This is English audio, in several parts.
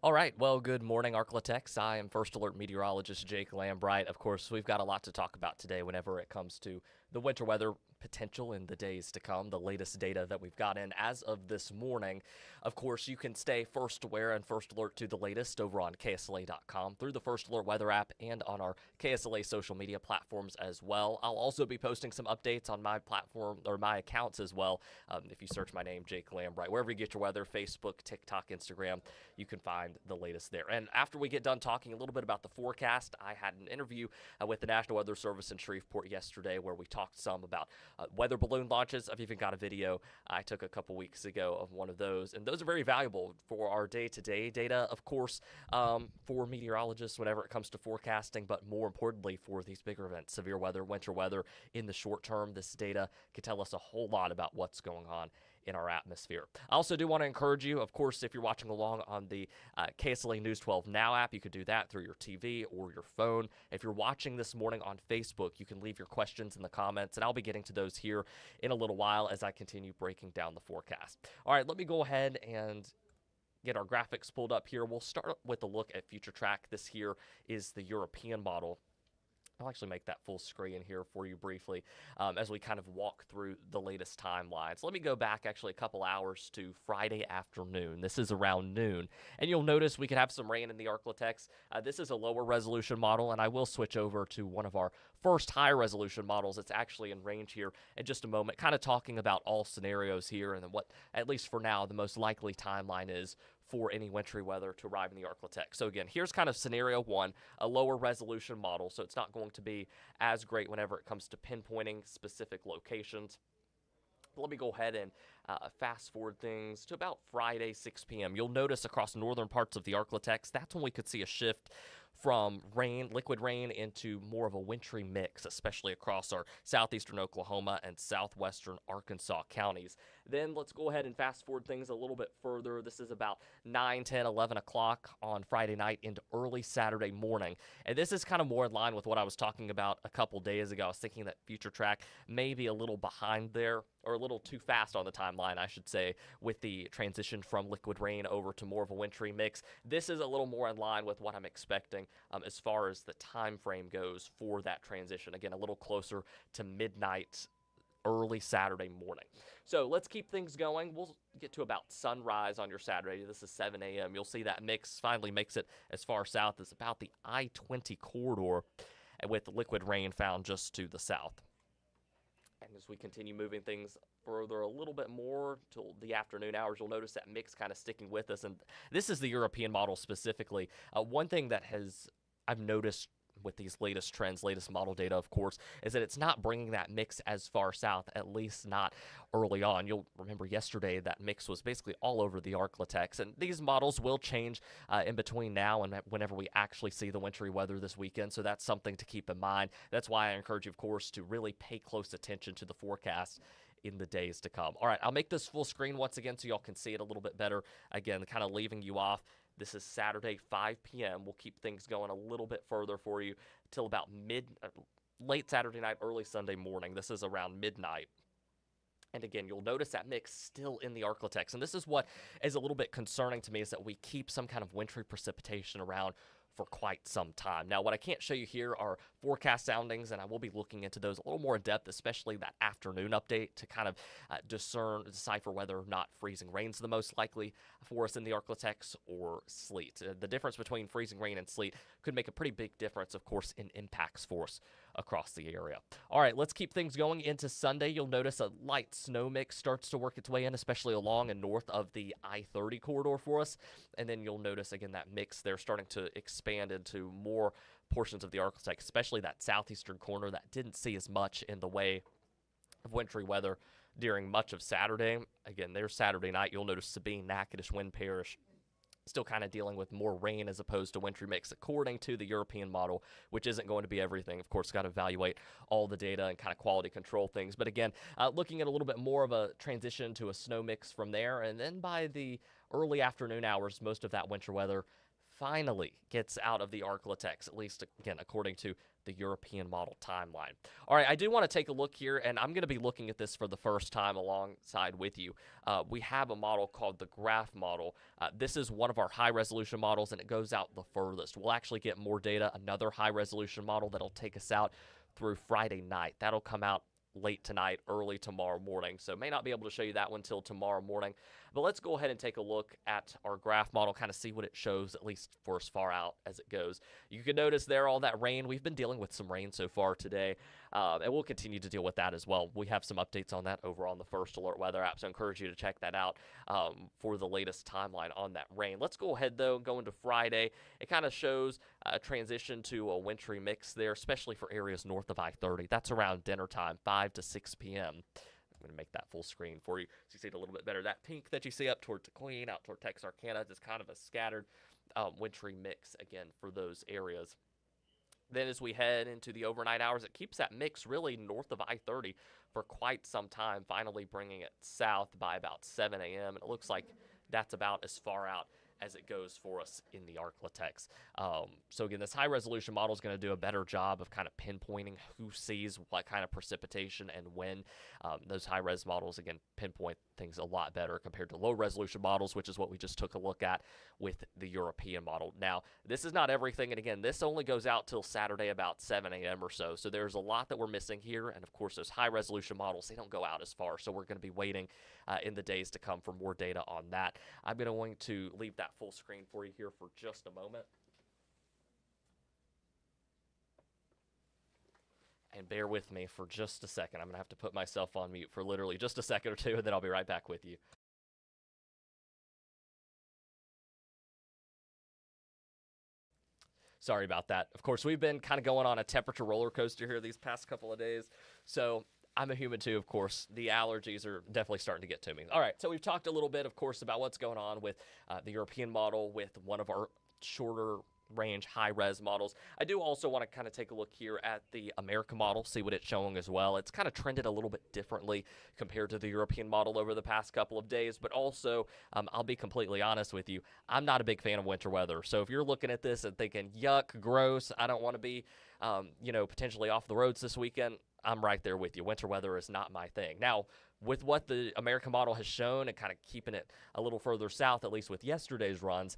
All right. Well, good morning, Arklatex. I am First Alert Meteorologist Jake Lambright. Of course, we've got a lot to talk about today whenever it comes to the winter weather potential in the days to come, the latest data that we've got in as of this morning. Of course, you can stay first aware and first alert to the latest over on KSLA.com through the First Alert weather app and on our KSLA social media platforms as well. I'll also be posting some updates on my platform or my accounts as well. If you search my name, Jake Lambright, wherever you get your weather, Facebook, TikTok, Instagram, you can find the latest there. And after we get done talking a little bit about the forecast, I had an interview with the National Weather Service in Shreveport yesterday where we talked some about weather balloon launches. I've even got a video I took a couple weeks ago of one of those, and those are very valuable for our day-to-day data, of course, for meteorologists whenever it comes to forecasting, but more importantly for these bigger events, severe weather, winter weather in the short term. This data can tell us a whole lot about what's going on in our atmosphere. I also do want to encourage you, of course, if you're watching along on the KSLA News 12 Now app, you could do that through your TV or your phone. If you're watching this morning on Facebook, you can leave your questions in the comments, and I'll be getting to those here in a little while as I continue breaking down the forecast. All right, let me go ahead and get our graphics pulled up here. We'll start with a look at future track. This here is the European model. I'll actually make that full screen here for you briefly as we kind of walk through the latest timelines. Let me go back actually a couple hours to Friday afternoon. This is around noon, and you'll notice we could have some rain in the Arklatex. This is a lower resolution model, and I will switch over to one of our first high resolution models. It's actually in range here in just a moment, kind of talking about all scenarios here and then what, at least for now, the most likely timeline is for any wintry weather to arrive in the Arklatex. So again, here's kind of scenario one, a lower resolution model, so it's not going to be as great whenever it comes to pinpointing specific locations. Let me go ahead and fast forward things to about Friday, 6 p.m. You'll notice across northern parts of the Arklatex, that's when we could see a shift from rain, liquid rain, into more of a wintry mix, especially across our southeastern Oklahoma and southwestern Arkansas counties. Then let's go ahead and fast forward things a little bit further. This is about 9, 10, 11 o'clock on Friday night into early Saturday morning. And this is kind of more in line with what I was talking about a couple days ago. I was thinking that future track may be a little behind there, or a little too fast on the timeline, I should say, with the transition from liquid rain over to more of a wintry mix. This is a little more in line with what I'm expecting as far as the time frame goes for that transition. Again, a little closer to midnight, early Saturday morning. So let's keep things going. We'll get to about sunrise on your Saturday. This is 7 a.m. You'll see that mix finally makes it as far south as about the I-20 corridor, with liquid rain found just to the south. And as we continue moving things further a little bit more till the afternoon hours, you'll notice that mix kind of sticking with us. And this is the European model specifically. One thing that I've noticed with these latest trends, latest model data, of course, is that it's not bringing that mix as far south, at least not early on. You'll remember yesterday that mix was basically all over the Arklatex, and these models will change in between now and whenever we actually see the wintry weather this weekend, so that's something to keep in mind. That's why I encourage you, of course, to really pay close attention to the forecast in the days to come. All right, I'll make this full screen once again so y'all can see it a little bit better. Again, kind of leaving you off. This is Saturday, 5 p.m. We'll keep things going a little bit further for you till about late Saturday night, early Sunday morning. This is around midnight. And again, you'll notice that mix still in the Arklatex. And this is what is a little bit concerning to me, is that we keep some kind of wintry precipitation around for quite some time. Now, what I can't show you here are forecast soundings, and I will be looking into those a little more in depth, especially that afternoon update to kind of decipher whether or not freezing rain's the most likely for us in the Arklatex or sleet. The difference between freezing rain and sleet could make a pretty big difference, of course, in impacts for us across the area. All right, let's keep things going into Sunday. You'll notice a light snow mix starts to work its way in, especially along and north of the I-30 corridor for us. And then you'll notice, again, that mix there starting to expand into more portions of the Arctic, especially that southeastern corner that didn't see as much in the way of wintry weather during much of Saturday. Again, there's Saturday night. You'll notice Sabine, Natchitoches, Wind Parish still kind of dealing with more rain as opposed to wintry mix, according to the European model, which isn't going to be everything. Of course, got to evaluate all the data and kind of quality control things. But again, looking at a little bit more of a transition to a snow mix from there. And then by the early afternoon hours, most of that winter weather finally gets out of the Arklatex, at least, again, according to the European model timeline. All right, I do want to take a look here, and I'm going to be looking at this for the first time alongside with you. We have a model called the graph model. This is one of our high-resolution models, and it goes out the furthest. We'll actually get more data, another high-resolution model that'll take us out through Friday night. That'll come out late tonight, early tomorrow morning. So may not be able to show you that one till tomorrow morning. But let's go ahead and take a look at our graph model, kind of see what it shows, at least for as far out as it goes. You can notice there all that rain. We've been dealing with some rain so far today, and we'll continue to deal with that as well. We have some updates on that over on the First Alert Weather app, so I encourage you to check that out for the latest timeline on that rain. Let's go ahead, though, and go into Friday. It kind of shows a transition to a wintry mix there, especially for areas north of I-30. That's around dinner time, 5 to 6 p.m. I'm going to make that full screen for you so you see it a little bit better. That pink that you see up toward Queen, out toward Texarkana, is kind of a scattered wintry mix, again, for those areas. Then as we head into the overnight hours, it keeps that mix really north of I-30 for quite some time, finally bringing it south by about 7 a.m. And it looks like that's about as far out as it goes for us in the Arklatex. So again, this high-resolution model is going to do a better job of kind of pinpointing who sees what kind of precipitation and when. Those high-res models, again, pinpoint things a lot better compared to low-resolution models, which is what we just took a look at with the European model. Now, this is not everything, and again, this only goes out till Saturday about 7 a.m. or so, so there's a lot that we're missing here, and of course, those high-resolution models, they don't go out as far, so we're going to be waiting in the days to come for more data on that. I'm going to leave that full screen for you here for just a moment. And bear with me for just a second. I'm going to have to put myself on mute for literally just a second or two, and then I'll be right back with you. Sorry about that. Of course, we've been kind of going on a temperature roller coaster here these past couple of days, so I'm a human too, of course. The allergies are definitely starting to get to me. All right, so we've talked a little bit, of course, about what's going on with the European model, with one of our shorter range high-res models. I do also want to kind of take a look here at the American model, see what it's showing as well. It's kind of trended a little bit differently compared to the European model over the past couple of days, but also, I'll be completely honest with you, I'm not a big fan of winter weather. So if you're looking at this and thinking, yuck, gross, I don't want to be, potentially off the roads this weekend, I'm right there with you. Winter weather is not my thing. Now, with what the American model has shown and kind of keeping it a little further south, at least with yesterday's runs,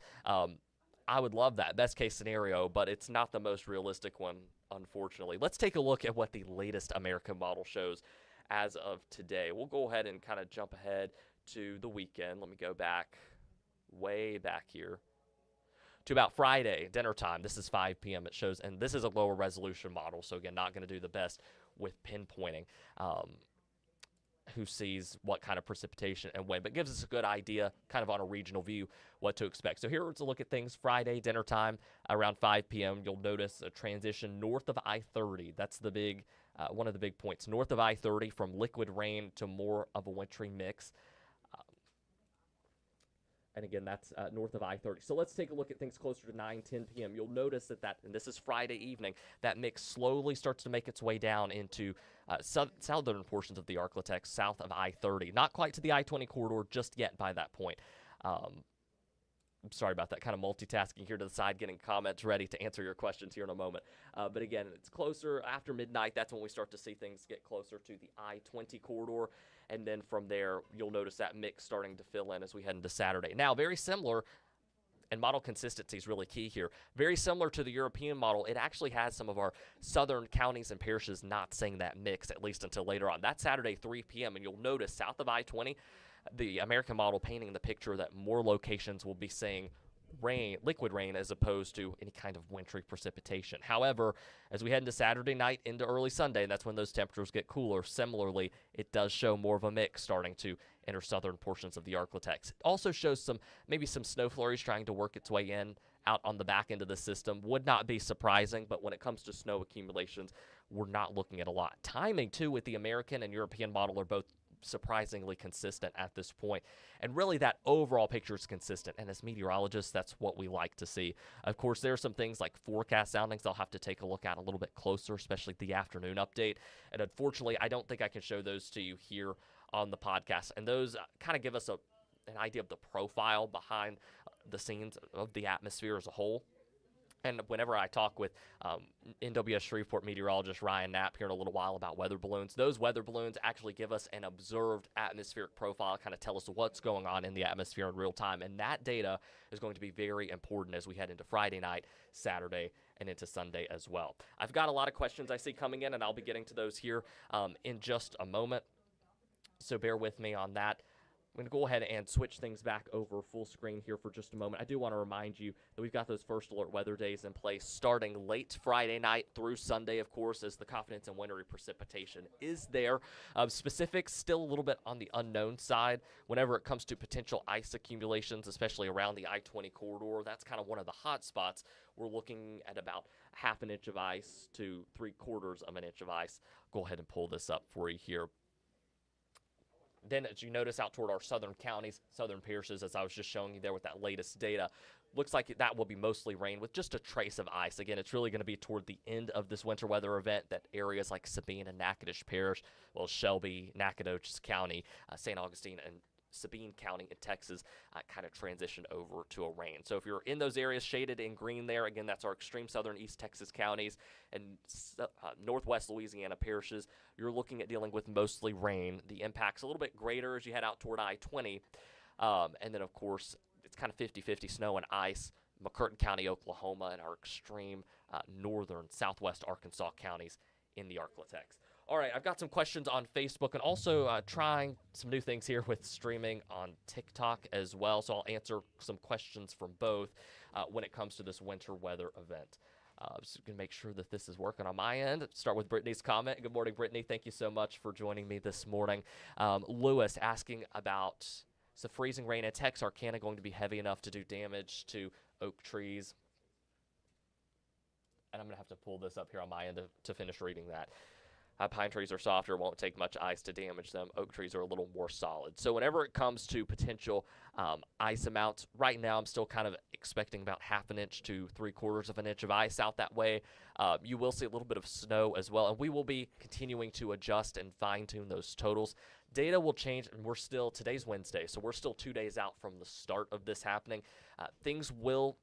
I would love that, best case scenario, but it's not the most realistic one, unfortunately. Let's take a look at what the latest American model shows as of today. We'll go ahead and kind of jump ahead to the weekend. Let me go back, way back here, to about Friday, dinner time. This is 5 p.m. it shows, and this is a lower resolution model, so again, not going to do the best with pinpointing who sees what kind of precipitation and when, but gives us a good idea kind of on a regional view what to expect. So here's a look at things Friday dinner time around 5 p.m. You'll notice a transition north of I-30. That's the big one of the big points. North of I-30 from liquid rain to more of a wintry mix. And again, that's north of I-30. So let's take a look at things closer to 9, 10 p.m. You'll notice that, and this is Friday evening, that mix slowly starts to make its way down into southern portions of the Arklatex, south of I-30. Not quite to the I-20 corridor just yet by that point. I'm sorry about that, kind of multitasking here to the side, getting comments ready to answer your questions here in a moment. But again, it's closer after midnight. That's when we start to see things get closer to the I-20 corridor. And then from there, you'll notice that mix starting to fill in as we head into Saturday. Now, very similar, and model consistency is really key here. Very similar to the European model, it actually has some of our southern counties and parishes not seeing that mix, at least until later on. That's Saturday, 3 p.m., and you'll notice south of I-20, the American model painting the picture that more locations will be seeing rain, liquid rain, as opposed to any kind of wintry precipitation. However, as we head into Saturday night into early Sunday, and that's when those temperatures get cooler, similarly, it does show more of a mix starting to enter southern portions of the Arklatex. It also shows maybe some snow flurries trying to work its way in out on the back end of the system. Would not be surprising, but when it comes to snow accumulations, we're not looking at a lot. Timing, too, with the American and European model are both surprisingly consistent at this point, and really that overall picture is consistent, and as meteorologists, that's what we like to see. Of course, there are some things like forecast soundings I'll have to take a look at a little bit closer, especially the afternoon update, and unfortunately I don't think I can show those to you here on the podcast, and those kind of give us an idea of the profile behind the scenes of the atmosphere as a whole. And whenever I talk with NWS Shreveport meteorologist Ryan Knapp here in a little while about weather balloons, those weather balloons actually give us an observed atmospheric profile, kind of tell us what's going on in the atmosphere in real time. And that data is going to be very important as we head into Friday night, Saturday, and into Sunday as well. I've got a lot of questions I see coming in, and I'll be getting to those here in just a moment. So bear with me on that. I'm going to go ahead and switch things back over full screen here for just a moment. I do want to remind you that we've got those first alert weather days in place starting late Friday night through Sunday, of course, as the confidence in wintry precipitation is there. Specifics still a little bit on the unknown side whenever it comes to potential ice accumulations, especially around the I-20 corridor. That's kind of one of the hot spots. We're looking at about half an inch of ice to 3/4 of an inch of ice. Go ahead and pull this up for you here. Then, as you notice out toward our southern counties, southern parishes, as I was just showing you there with that latest data, looks like that will be mostly rain with just a trace of ice. Again, it's really going to be toward the end of this winter weather event that areas like Sabine and Natchitoches Parish, well, Shelby, Nacogdoches County, St. Augustine, and Sabine County in Texas kind of transition over to a rain. So if you're in those areas shaded in green there, again, that's our extreme southern East Texas counties and northwest Louisiana parishes, you're looking at dealing with mostly rain. The impact's a little bit greater as you head out toward I-20. And then, of course, it's kind of 50-50 snow and ice. McCurtain County, Oklahoma, and our extreme northern southwest Arkansas counties in the Arklatex. All right, I've got some questions on Facebook and also trying some new things here with streaming on TikTok as well. So I'll answer some questions from both when it comes to this winter weather event. Just going to make sure that this is working on my end. Start with Brittany's comment. Good morning, Brittany. Thank you so much for joining me this morning. Lewis asking about, is the freezing rain in Texarkana going to be heavy enough to do damage to oak trees? And I'm going to have to pull this up here on my end to finish reading that. Pine trees are softer, won't take much ice to damage them. Oak trees are a little more solid. So whenever it comes to potential ice amounts, right now I'm still kind of expecting about half an inch to 3/4 of an inch of ice out that way. You will see a little bit of snow as well, and we will be continuing to adjust and fine-tune those totals. Data will change, and today's Wednesday, so we're still 2 days out from the start of this happening. Things will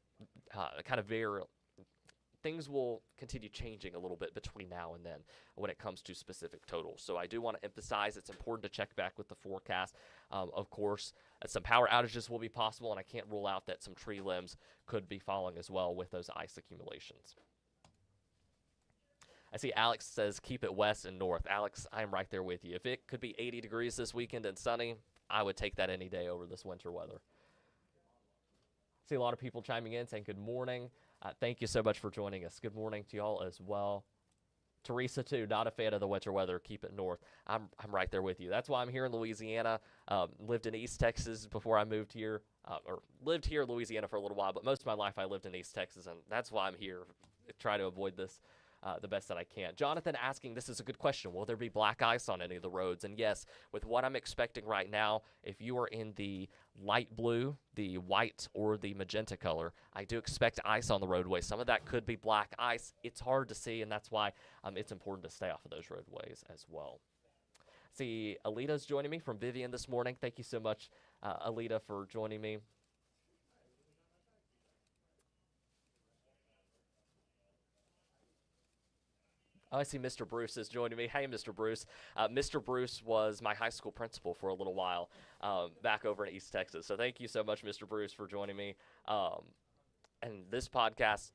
kind of vary. Things will continue changing a little bit between now and then when it comes to specific totals. So I do want to emphasize it's important to check back with the forecast. Of course, some power outages will be possible, and I can't rule out that some tree limbs could be falling as well with those ice accumulations. I see Alex says keep it west and north. Alex, I'm right there with you. If it could be 80 degrees this weekend and sunny, I would take that any day over this winter weather. I see a lot of people chiming in saying good morning. Thank you so much for joining us. Good morning to y'all as well. Teresa, too, not a fan of the winter weather. Keep it north. I'm right there with you. That's why I'm here in Louisiana. Lived in East Texas before I moved here, or lived here in Louisiana for a little while, but most of my life I lived in East Texas, and that's why I'm here. Try to avoid this the best that I can. Jonathan asking, this is a good question. Will there be black ice on any of the roads? And yes, with what I'm expecting right now, if you are in the light blue, the white, or the magenta color, I do expect ice on the roadway. Some of that could be black ice. It's hard to see, and that's why it's important to stay off of those roadways as well. See, Alita's joining me from Vivian this morning. Thank you so much, Alita, for joining me. Oh, I see Mr. Bruce is joining me. Hey, Mr. Bruce. Mr. Bruce was my high school principal for a little while back over in East Texas. So thank you so much, Mr. Bruce, for joining me. And this podcast,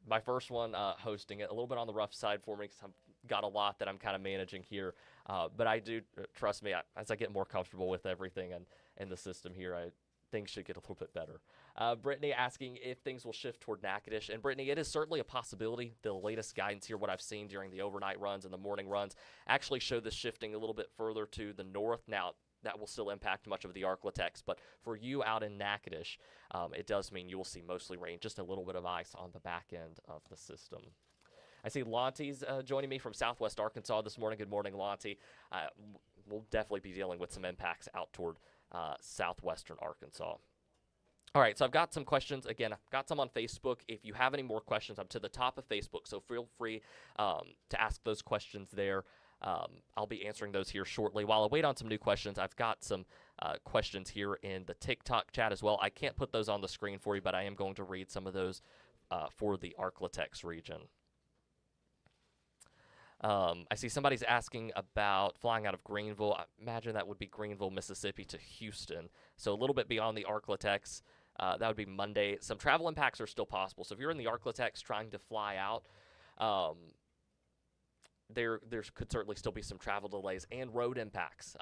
my first one hosting it, a little bit on the rough side for me because I've got a lot that I'm kind of managing here. But I do, trust me, as I get more comfortable with everything and in the system here, things should get a little bit better. Brittany asking if things will shift toward Natchitoches. And Brittany, it is certainly a possibility. The latest guidance here, what I've seen during the overnight runs and the morning runs, actually show this shifting a little bit further to the north. Now, that will still impact much of the Arklatex, but for you out in Natchitoches, it does mean you will see mostly rain, just a little bit of ice on the back end of the system. I see Lonty's joining me from southwest Arkansas this morning. Good morning, Lonty. We'll definitely be dealing with some impacts out toward southwestern Arkansas. All right, so I've got some questions. Again, I've got some on Facebook. If you have any more questions, I'm to the top of Facebook, so feel free to ask those questions there I'll be answering those here shortly. While I wait on some new questions, I've got some questions here in the TikTok chat as well. I can't put those on the screen for you, but I am going to read some of those for the Arklatex region. I see somebody's asking about flying out of Greenville. I imagine that would be Greenville, Mississippi to Houston. So a little bit beyond the Arklatex. That would be Monday. Some travel impacts are still possible. So if you're in the Arklatex trying to fly out, there could certainly still be some travel delays and road impacts,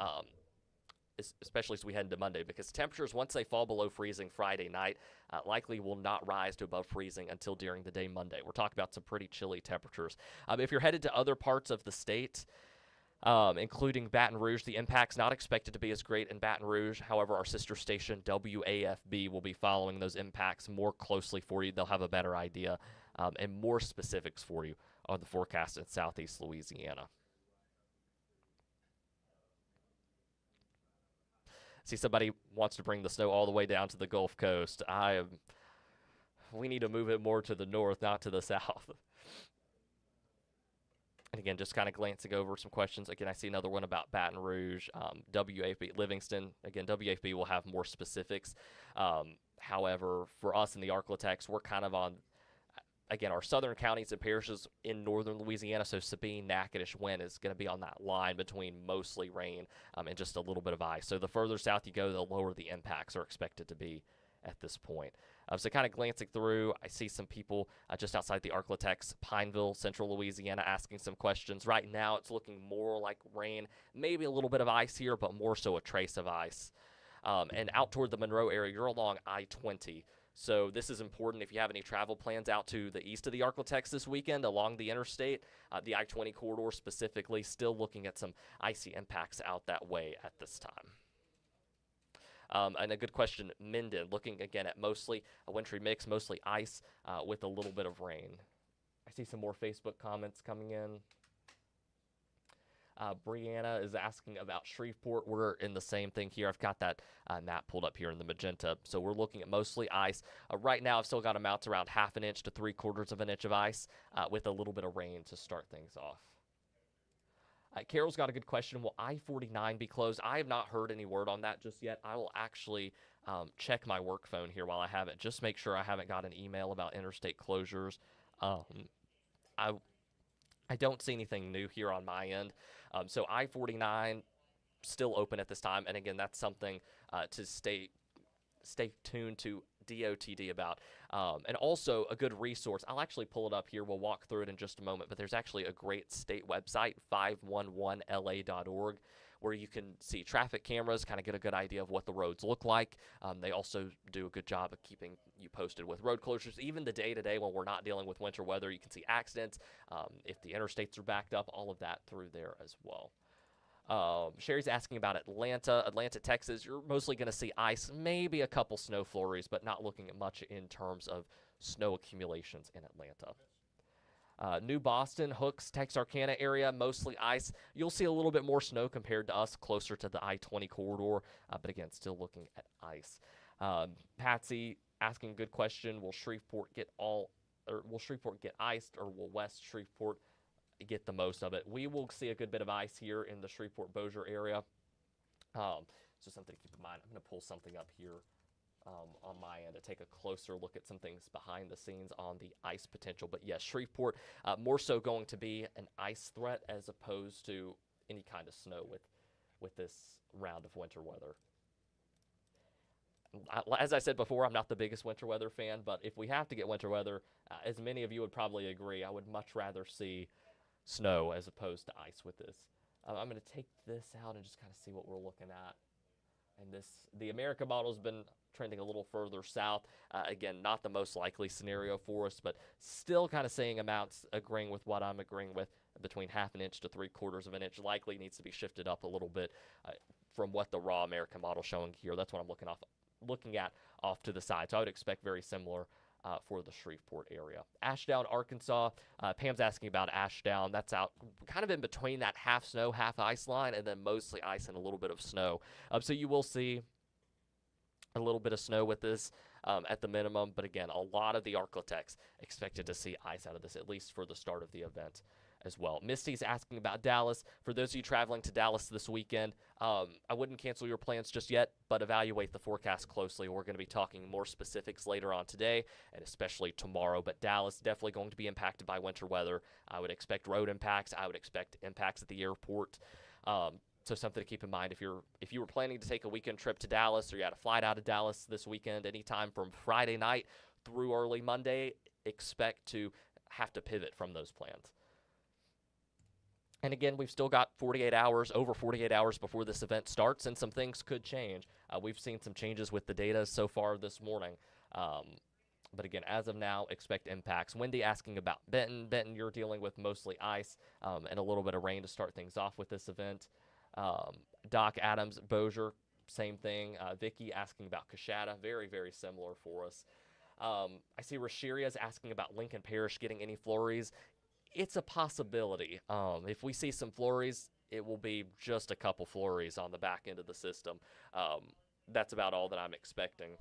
especially as we head into Monday, because temperatures, once they fall below freezing Friday night, likely will not rise to above freezing until during the day Monday. We're talking about some pretty chilly temperatures. If you're headed to other parts of the state, including Baton Rouge, the impact's not expected to be as great in Baton Rouge. However, our sister station, WAFB, will be following those impacts more closely for you. They'll have a better idea and more specifics for you on the forecast in southeast Louisiana. See, somebody wants to bring the snow all the way down to the Gulf Coast. We need to move it more to the north, not to the south. And again, just kind of glancing over some questions. Again, I see another one about Baton Rouge, WAFB, Livingston. Again, WAFB will have more specifics. However, for us in the Arklatex, we're kind of on, again, our southern counties and parishes in northern Louisiana, so Sabine, Natchitoches, Wynne is going to be on that line between mostly rain and just a little bit of ice. So the further south you go, the lower the impacts are expected to be at this point. So kind of glancing through, I see some people just outside the Arklatex, Pineville, central Louisiana, asking some questions. Right now, it's looking more like rain, maybe a little bit of ice here, but more so a trace of ice. And out toward the Monroe area, you're along I-20. So this is important if you have any travel plans out to the east of the Arklatex this weekend along the interstate. The I-20 corridor specifically, still looking at some icy impacts out that way at this time. And a good question, Minden, looking again at mostly a wintry mix, mostly ice with a little bit of rain. I see some more Facebook comments coming in. Brianna is asking about Shreveport. We're in the same thing here. I've got that map pulled up here in the magenta. So we're looking at mostly ice. Right now, I've still got amounts around 1/2 inch to 3/4 of an inch of ice with a little bit of rain to start things off. Carol's got a good question. Will I-49 be closed? I have not heard any word on that just yet. I will actually check my work phone here while I have it. Just make sure I haven't got an email about interstate closures. I don't see anything new here on my end. So I-49 still open at this time. And again, that's something to stay tuned to DOTD about. And also a good resource. I'll actually pull it up here. We'll walk through it in just a moment. But there's actually a great state website, 511la.org, where you can see traffic cameras, kind of get a good idea of what the roads look like. They also do a good job of keeping you posted with road closures. Even the day-to-day when we're not dealing with winter weather, you can see accidents, if the interstates are backed up, all of that through there as well. Sherry's asking about Atlanta, Texas. You're mostly going to see ice, maybe a couple snow flurries, but not looking at much in terms of snow accumulations in Atlanta. New Boston, Hooks, Texarkana area, mostly ice. You'll see a little bit more snow compared to us, closer to the I-20 corridor, but again, still looking at ice. Patsy asking a good question: will Shreveport get iced, or will West Shreveport get the most of it? We will see a good bit of ice here in the Shreveport-Bossier area. So something to keep in mind. I'm going to pull something up here on my end to take a closer look at some things behind the scenes on the ice potential. But yes, Shreveport more so going to be an ice threat as opposed to any kind of snow with this round of winter weather. As I said before, I'm not the biggest winter weather fan, but if we have to get winter weather, as many of you would probably agree, I would much rather see snow as opposed to ice with this. I'm going to take this out and just kind of see what we're looking at. And the America model has been trending a little further south. Again, not the most likely scenario for us, but still kind of seeing amounts agreeing with what I'm agreeing with, between 1/2 inch to 3/4 of an inch. Likely needs to be shifted up a little bit from what the raw American model showing here. That's what I'm looking at off to the side. So I would expect very similar for the Shreveport area. Ashdown, Arkansas. Pam's asking about Ashdown. That's out kind of in between that half snow, half ice line, and then mostly ice and a little bit of snow. So you will see a little bit of snow with this at the minimum. But again, a lot of the Arklatex expected to see ice out of this, at least for the start of the event. as well. Misty's asking about Dallas. For those of you traveling to Dallas this weekend, I wouldn't cancel your plans just yet, but evaluate the forecast closely. We're going to be talking more specifics later on today and especially tomorrow. But Dallas definitely going to be impacted by winter weather. I would expect road impacts. I would expect impacts at the airport. So something to keep in mind if you were planning to take a weekend trip to Dallas or you had a flight out of Dallas this weekend, anytime from Friday night through early Monday, expect to have to pivot from those plans. And again, we've still got 48 hours, over 48 hours before this event starts, and some things could change. We've seen some changes with the data so far this morning. But again, as of now, expect impacts. Wendy asking about Benton. Benton, you're dealing with mostly ice and a little bit of rain to start things off with this event. Doc Adams, Bossier, same thing. Vicky asking about Coshada, very, very similar for us. I see Rashiria's asking about Lincoln Parish getting any flurries. It's a possibility. If we see some flurries, it will be just a couple flurries on the back end of the system. That's about all that I'm expecting.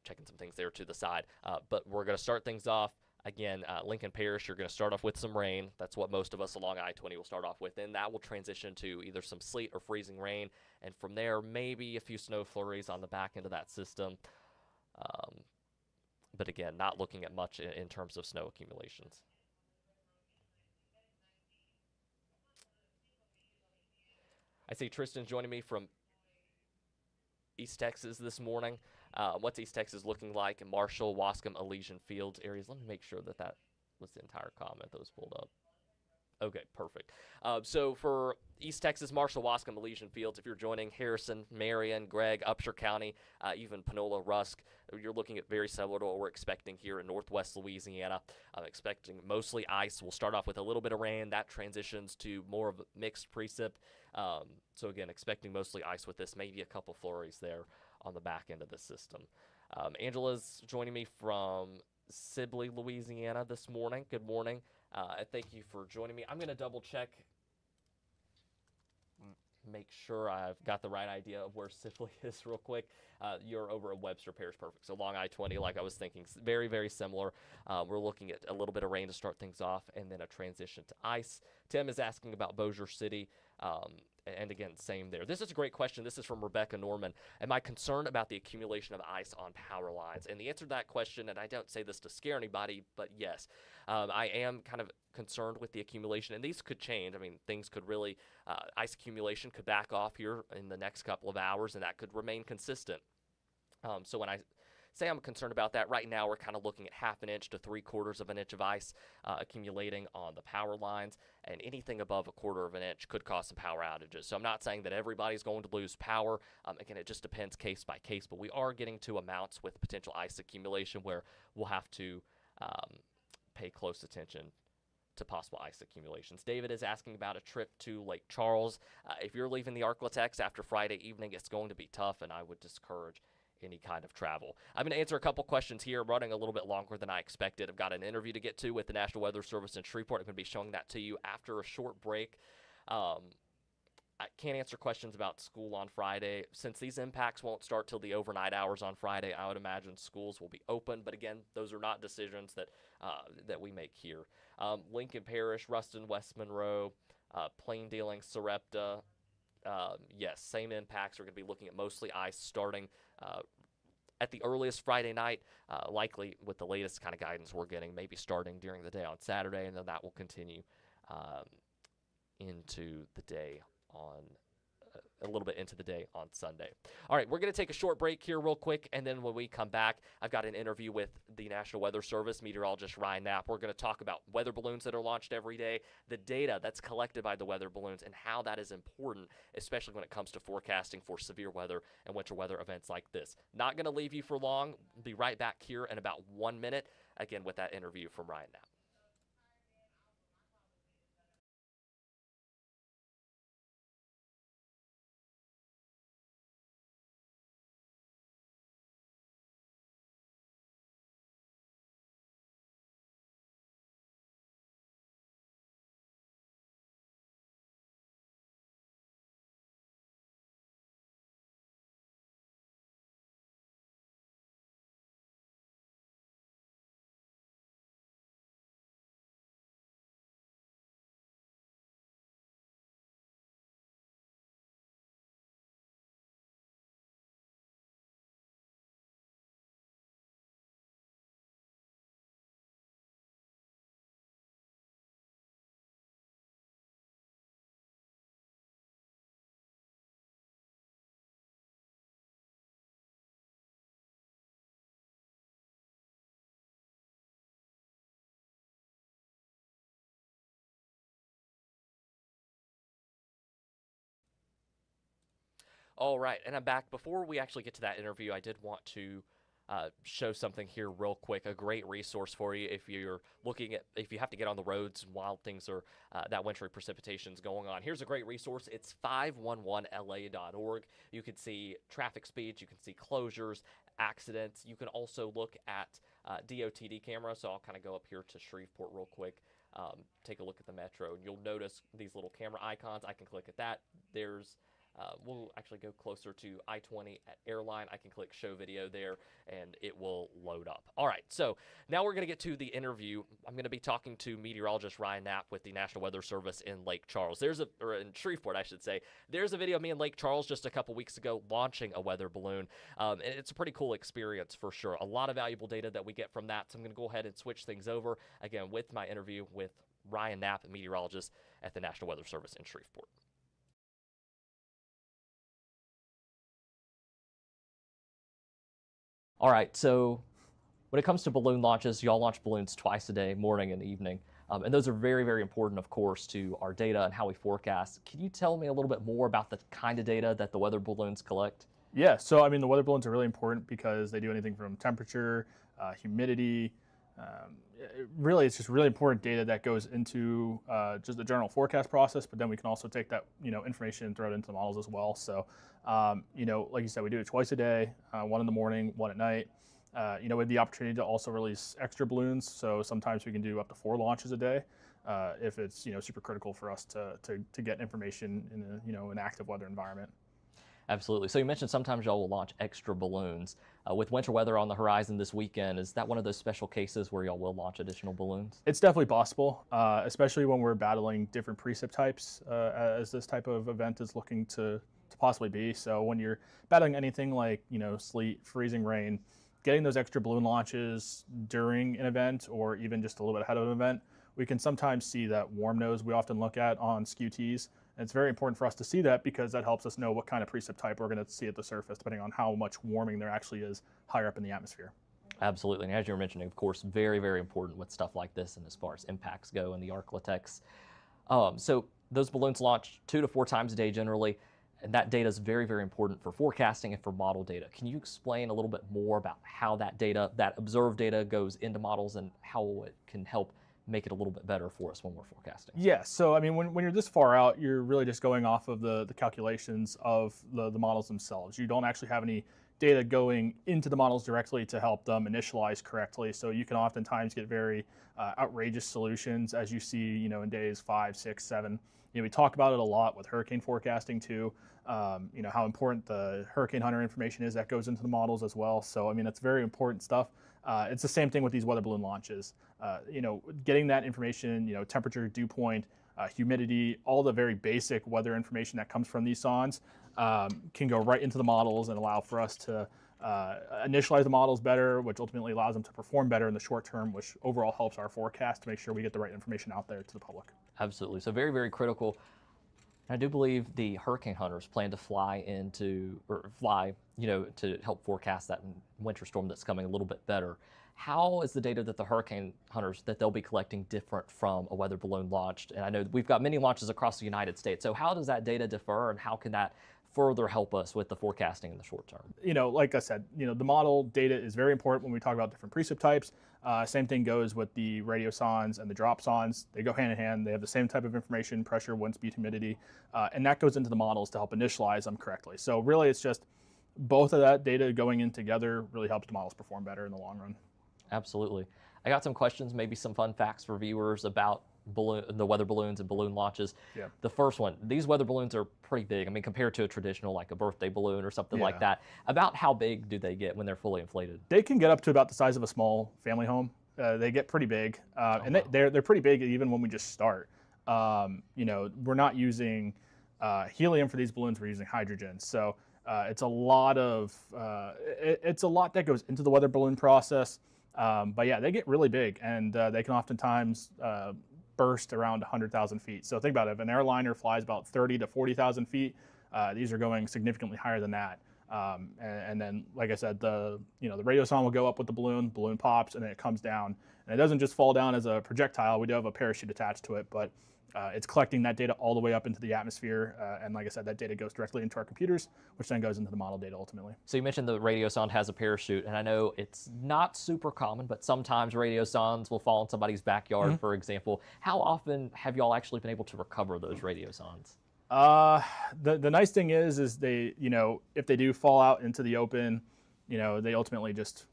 Checking some things there to the side. But we're going to start things off. Again, Lincoln Parish, you're going to start off with some rain. That's what most of us along I-20 will start off with. Then that will transition to either some sleet or freezing rain. And from there, maybe a few snow flurries on the back end of that system. But again, not looking at much in terms of snow accumulations. I see Tristan joining me from East Texas this morning. What's East Texas looking like in Marshall, Wascom, Elysian Fields areas? Let me make sure that was the entire comment that was pulled up. Okay, perfect. So for East Texas, Marshall, Wascom, Elysian Fields, if you're joining Harrison, Marion, Gregg, Upshur County, even Panola, Rusk, you're looking at very similar to what we're expecting here in northwest Louisiana. I'm expecting mostly ice. We'll start off with a little bit of rain. That transitions to more of a mixed precip. So again, expecting mostly ice with this, maybe a couple flurries there on the back end of the system. Angela's joining me from Sibley, Louisiana this morning. Good morning. Thank you for joining me. I'm going to double check, make sure I've got the right idea of where Sibley is real quick. You're over at Webster Parish, perfect. So along I-20, like I was thinking, very, very similar. We're looking at a little bit of rain to start things off and then a transition to ice. Tim is asking about Bossier City. And again, same there. This is a great question. This is from Rebecca Norman. Am I concerned about the accumulation of ice on power lines? And the answer to that question, and I don't say this to scare anybody, but yes, I am kind of concerned with the accumulation. And these could change. I mean, things could really, ice accumulation could back off here in the next couple of hours, and that could remain consistent. So when I say I'm concerned about that, right now we're kind of looking at 1/2 inch to 3/4 of an inch of ice accumulating on the power lines, and anything above 1/4 inch could cause some power outages. So I'm not saying that everybody's going to lose power. Again, it just depends case by case, but we are getting to amounts with potential ice accumulation where we'll have to pay close attention to possible ice accumulations. David is asking about a trip to Lake Charles. If you're leaving the Arklatex after Friday evening, it's going to be tough, and I would discourage any kind of travel. I'm going to answer a couple questions here. I'm running a little bit longer than I expected. I've got an interview to get to with the National Weather Service in Shreveport. I'm going to be showing that to you after a short break. I can't answer questions about school on Friday. Since these impacts won't start till the overnight hours on Friday, I would imagine schools will be open. But again, those are not decisions that we make here. Lincoln Parish, Ruston, West Monroe, Plain Dealing, Sarepta. Yes, same impacts. We're going to be looking at mostly ice starting at the earliest Friday night, likely with the latest kind of guidance we're getting, maybe starting during the day on Saturday, and then that will continue into the day on a little bit into the day on Sunday. All right, we're going to take a short break here real quick, and then when we come back, I've got an interview with the National Weather Service meteorologist Ryan Knapp. We're going to talk about weather balloons that are launched every day, the data that's collected by the weather balloons, and how that is important, especially when it comes to forecasting for severe weather and winter weather events like this. Not going to leave you for long. Be right back here in about 1 minute, again, with that interview from Ryan Knapp. All right, and I'm back. Before we actually get to that interview, I did want to show something here real quick. A great resource for you if you're looking at if you have to get on the roads while things are that wintry precipitation's going on. Here's a great resource. It's 511la.org. You can see traffic speeds, you can see closures, accidents. You can also look at DOTD cameras. So I'll kind of go up here to Shreveport real quick. Take a look at the metro, and you'll notice these little camera icons. I can click at that. There's we'll actually go closer to I-20 at Airline. I can click show video there, and it will load up. All right, so now we're going to get to the interview. I'm going to be talking to meteorologist Ryan Knapp with the National Weather Service in Lake Charles. Or in Shreveport, I should say. There's a video of me in Lake Charles just a couple weeks ago launching a weather balloon. And it's a pretty cool experience for sure. A lot of valuable data that we get from that. So I'm going to go ahead and switch things over again with my interview with Ryan Knapp, a meteorologist at the National Weather Service in Shreveport. All right, so when it comes to balloon launches, y'all launch balloons twice a day, morning and evening. And those are very, very important, of course, to our data and how we forecast. Can you tell me a little bit more about the kind of data that the weather balloons collect? Yeah, so I mean, the weather balloons are really important because they do anything from temperature, humidity. Really, it's just really important data that goes into just the general forecast process. But then we can also take that information and throw it into the models as well. So like you said, we do it twice a day, one in the morning, one at night. We have the opportunity to also release extra balloons. So sometimes we can do up to 4 launches a day if it's super critical for us to get information in an active weather environment. Absolutely. So you mentioned sometimes y'all will launch extra balloons. With winter weather on the horizon this weekend, is that one of those special cases where y'all will launch additional balloons? It's definitely possible, especially when we're battling different precip types as this type of event is looking to possibly be. So when you're battling anything like sleet, freezing rain, getting those extra balloon launches during an event or even just a little bit ahead of an event, we can sometimes see that warm nose we often look at on SKUTs. And it's very important for us to see that because that helps us know what kind of precip type we're going to see at the surface, depending on how much warming there actually is higher up in the atmosphere. Absolutely. And as you were mentioning, of course, very, very important with stuff like this and as far as impacts go in the Arklatex. So those balloons launch 2 to 4 times a day generally, and that data is very, very important for forecasting and for model data. Can you explain a little bit more about how that data, that observed data, goes into models and how it can help make it a little bit better for us when we're forecasting? Yeah, so I mean, when you're this far out, you're really just going off of the calculations of the models themselves. You don't actually have any data going into the models directly to help them initialize correctly. So you can oftentimes get very outrageous solutions as you see, in days 5, 6, 7. We talk about it a lot with hurricane forecasting too. How important the hurricane hunter information is that goes into the models as well. So I mean, it's very important stuff. It's the same thing with these weather balloon launches. Getting that information, temperature, dew point, humidity, all the very basic weather information that comes from these sondes can go right into the models and allow for us to initialize the models better, which ultimately allows them to perform better in the short term, which overall helps our forecast to make sure we get the right information out there to the public. Absolutely. So very, very critical. I do believe the hurricane hunters plan to fly to help forecast that winter storm that's coming a little bit better. How is the data that the hurricane hunters that they'll be collecting different from a weather balloon launched? And I know we've got many launches across the United States. So how does that data differ, and how can that further help us with the forecasting in the short term? Like I said, the model data is very important when we talk about different precip types. Same thing goes with the radio sondes and the drop sondes. They go hand in hand. They have the same type of information: pressure, wind speed, humidity, and that goes into the models to help initialize them correctly. So really, it's just both of that data going in together really helps the models perform better in the long run. Absolutely. I got some questions, maybe some fun facts for viewers about the weather balloons and balloon launches. Yeah. The first one, these weather balloons are pretty big. I mean, compared to a traditional, like a birthday balloon or something like that. About how big do they get when they're fully inflated? They can get up to about the size of a small family home. They get pretty big, and they're pretty big even when we just start. We're not using helium for these balloons. We're using hydrogen. So it's a lot that goes into the weather balloon process. But yeah, they get really big, and they can oftentimes burst around 100,000 feet. So think about it. If an airliner flies about 30 to 40,000 feet, these are going significantly higher than that. And then, like I said, the radio sonde will go up with the balloon pops, and then it comes down, And it doesn't just fall down as a projectile. We do have a parachute attached to it, but it's collecting that data all the way up into the atmosphere. And like I said, that data goes directly into our computers, which then goes into the model data ultimately. So you mentioned the radiosonde has a parachute, and I know it's not super common, but sometimes radiosondes will fall in somebody's backyard, for example. How often have y'all actually been able to recover those radiosondes? The nice thing is they, if they do fall out into the open, they ultimately just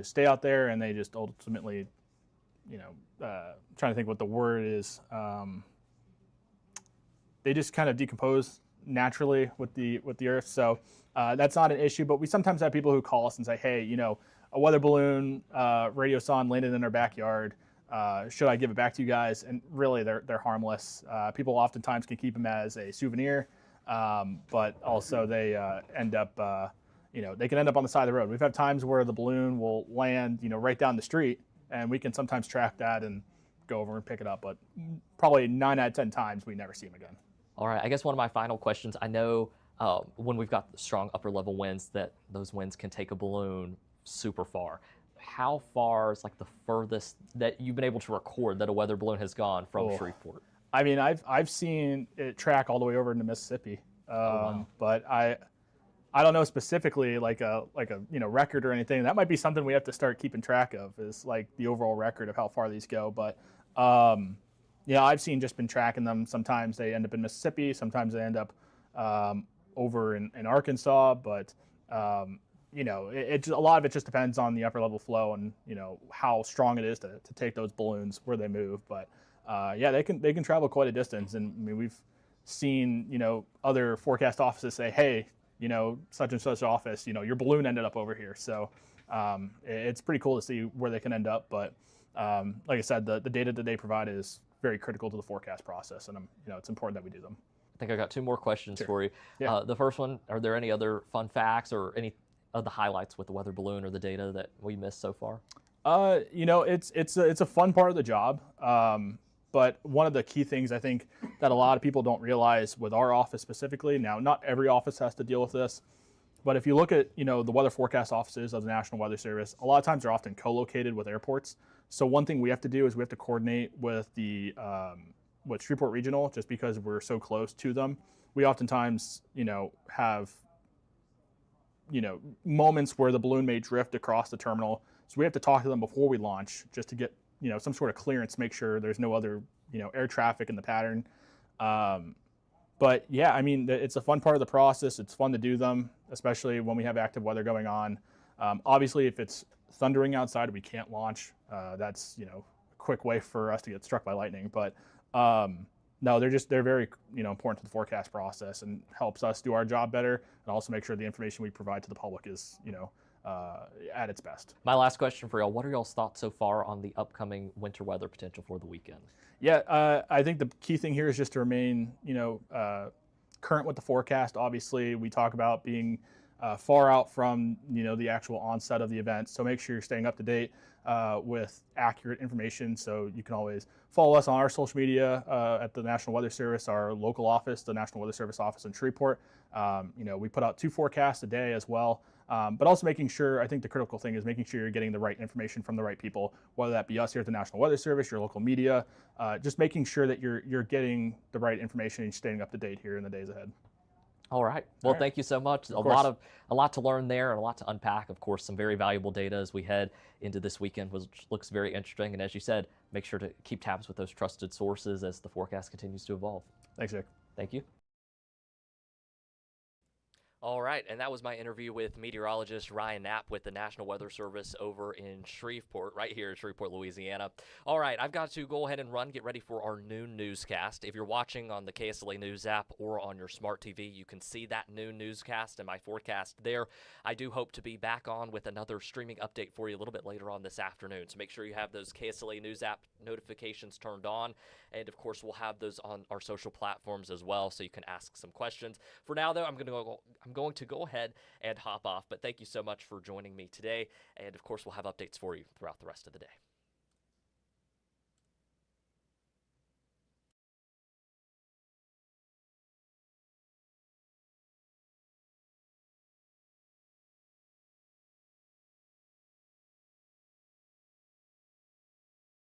stay out there, and they just ultimately, trying to think what the word is. They just kind of decompose naturally with the earth. So that's not an issue, but we sometimes have people who call us and say, hey, a weather balloon, radiosonde landed in our backyard. Should I give it back to you guys? And really, they're harmless. People oftentimes can keep them as a souvenir, but also they end up, they can end up on the side of the road. We've had times where the balloon will land, right down the street, and we can sometimes track that and go over and pick it up. But probably 9 out of 10 times, we never see them again. All right, I guess one of my final questions, I know when we've got strong upper level winds that those winds can take a balloon super far. How far is like the furthest that you've been able to record that a weather balloon has gone from Shreveport? I mean, I've seen it track all the way over into Mississippi, but I don't know specifically like a record or anything. That might be something we have to start keeping track of, is like the overall record of how far these go. But I've just been tracking them. Sometimes they end up in Mississippi, sometimes they end up over in Arkansas, but a lot of it just depends on the upper level flow and how strong it is to take those balloons where they move. But they can travel quite a distance, and I mean we've seen other forecast offices say, hey, such and such office, your balloon ended up over here. So it's pretty cool to see where they can end up. But like I said, the data that they provide is very critical to the forecast process, and it's important that we do them. I think I got 2 more questions for you. Yeah. The first one, are there any other fun facts or any of the highlights with the weather balloon or the data that we missed so far? It's a fun part of the job. But one of the key things I think that a lot of people don't realize with our office specifically, now not every office has to deal with this, but if you look at the weather forecast offices of the National Weather Service, a lot of times they're often co-located with airports. So one thing we have to do is we have to coordinate with with Shreveport Regional, just because we're so close to them. We oftentimes have moments where the balloon may drift across the terminal, so we have to talk to them before we launch just to get some sort of clearance, make sure there's no other air traffic in the pattern. But yeah, I mean, it's a fun part of the process. It's fun to do them, especially when we have active weather going on. Obviously, if it's thundering outside, we can't launch. That's a quick way for us to get struck by lightning. But no, they're very important to the forecast process and helps us do our job better, and also make sure the information we provide to the public is at its best. My last question for y'all, what are y'all's thoughts so far on the upcoming winter weather potential for the weekend? Yeah, I think the key thing here is just to remain current with the forecast. Obviously, we talk about being far out from the actual onset of the event, so make sure you're staying up to date with accurate information. So you can always follow us on our social media at the National Weather Service, our local office, the National Weather Service office in Shreveport. We put out 2 forecasts a day as well, but also making sure, I think the critical thing is making sure you're getting the right information from the right people, whether that be us here at the National Weather Service, your local media, just making sure that you're getting the right information and staying up to date here in the days ahead. All right. Well, thank you so much. A lot to learn there and a lot to unpack. Of course, some very valuable data as we head into this weekend, which looks very interesting. And as you said, make sure to keep tabs with those trusted sources as the forecast continues to evolve. Thanks, Jake. Thank you. All right, and that was my interview with meteorologist Ryan Knapp with the National Weather Service over in Shreveport, right here in Shreveport, Louisiana. All right, I've got to go ahead and get ready for our noon newscast. If you're watching on the KSLA News app or on your smart TV, you can see that noon newscast and my forecast there. I do hope to be back on with another streaming update for you a little bit later on this afternoon, so make sure you have those KSLA News app notifications turned on, and of course we'll have those on our social platforms as well, so you can ask some questions. For now, though, I'm going to go ahead and hop off, but thank you so much for joining me today, and of course we'll have updates for you throughout the rest of the day.